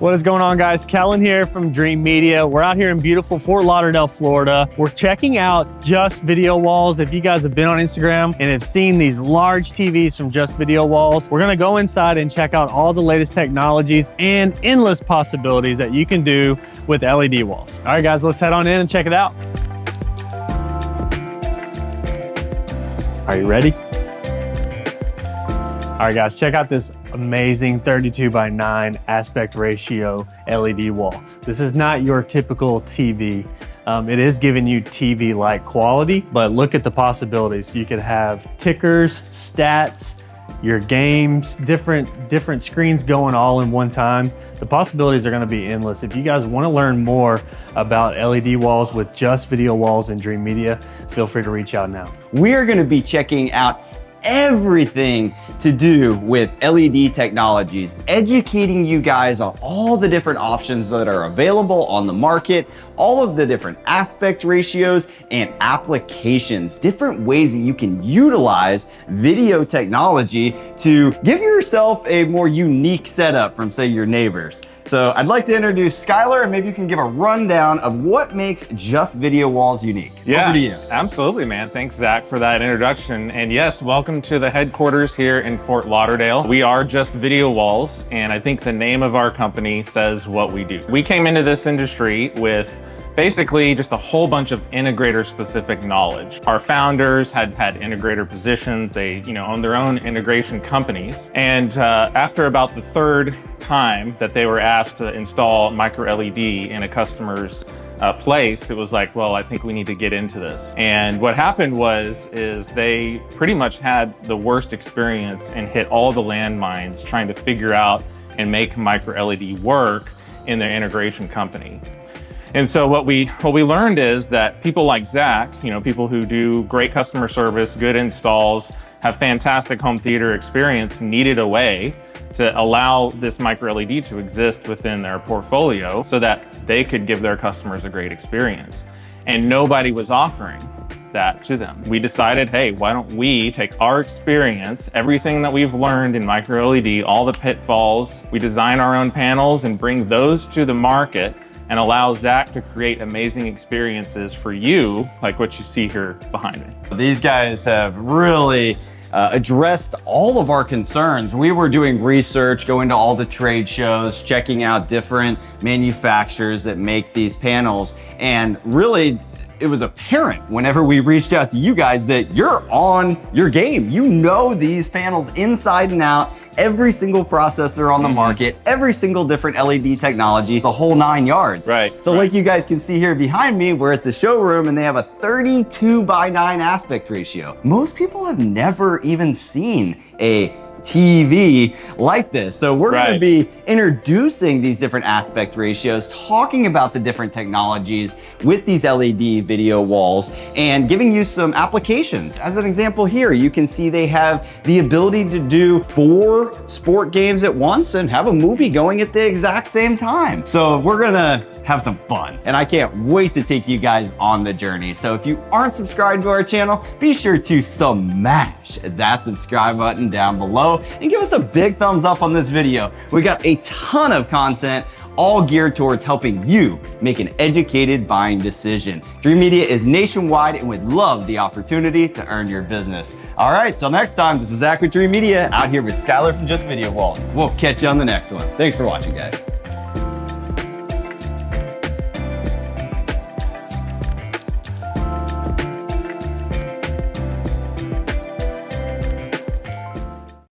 What is going on, guys? Kellen here from Dreamedia. We're out here in beautiful Fort Lauderdale, Florida. We're checking out Just Video Walls. If you guys have been on Instagram and have seen these large TVs from Just Video Walls, we're gonna go inside and check out all the latest technologies and endless possibilities that you can do with LED walls. All right, guys, let's head on in and check it out. Are you ready? All right, guys, check out this amazing 32:9 aspect ratio LED wall. This is not your typical TV. It is giving you TV-like quality, but look at the possibilities. You could have tickers, stats, your games, different screens going all in one time. The possibilities are gonna be endless. If you guys wanna learn more about LED walls with Just Video Walls and Dreamedia, feel free to reach out now. We are gonna be checking out everything to do with LED technologies, educating you guys on all the different options that are available on the market, all of the different aspect ratios and applications, different ways that you can utilize video technology to give yourself a more unique setup from, say, your neighbors. So I'd like to introduce Skylar, and maybe you can give a rundown of what makes Just Video Walls unique. Yeah, over to you. Absolutely, man. Thanks, Zach, for that introduction. And yes, welcome to the headquarters here in Fort Lauderdale. We are Just Video Walls, and I think the name of our company says what we do. We came into this industry with basically just a whole bunch of integrator specific knowledge. Our founders had integrator positions. They owned their own integration companies. And after about the third time that they were asked to install MicroLED in a customer's place, it was like, well, I think we need to get into this. And what happened is they pretty much had the worst experience and hit all the landmines trying to figure out and make MicroLED work in their integration company. And so what we learned is that people like Zach, people who do great customer service, good installs, have fantastic home theater experience, needed a way to allow this MicroLED to exist within their portfolio so that they could give their customers a great experience. And nobody was offering that to them. We decided, hey, why don't we take our experience, everything that we've learned in MicroLED, all the pitfalls, we design our own panels and bring those to the market and allow Zach to create amazing experiences for you, like what you see here behind me. These guys have really addressed all of our concerns. We were doing research, going to all the trade shows, checking out different manufacturers that make these panels, and really, it was apparent whenever we reached out to you guys that you're on your game. You know these panels inside and out, every single processor on the market, every single different LED technology, the whole 9 yards. Right. So like you guys can see here behind me, we're at the showroom and they have a 32:9 aspect ratio. Most people have never even seen a TV like this. So we're going to be introducing these different aspect ratios, talking about the different technologies with these LED video walls and giving you some applications. As an example here, you can see they have the ability to do 4 sport games at once and have a movie going at the exact same time. So we're going to have some fun, and I can't wait to take you guys on the journey. So if you aren't subscribed to our channel, be sure to smash that subscribe button down below and give us a big thumbs up on this video. We got a ton of content all geared towards helping you make an educated buying decision. Dreamedia is nationwide and would love the opportunity to earn your business. All right, till next time, this is Zach with Dreamedia out here with Skylar from Just Video Walls. We'll catch you on the next one. Thanks for watching, guys.